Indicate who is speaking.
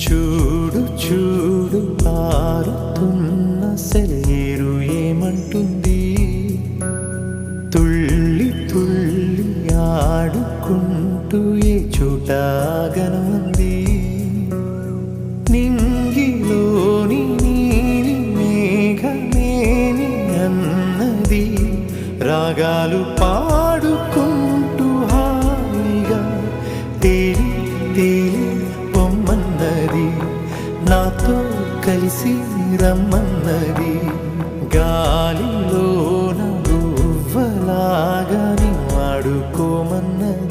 Speaker 1: చూడు చూడు ఆరుతున్న సెలయేరు ఏమంటుంది, తుళ్ళి తుళ్ళి ఆడుకుంటూ ఏ చోటాగనుంది. నింగిలోని నీలి మేఘమేని అన్నది, రాగాలు పాడుకుంటూ హాయిగా తేలి తేలి పొమ్మన్నది, నాతో కలిసి రమ్మన్నది. గాలిలోన గువ్వలాగా నీ వాడుకోమన్నది.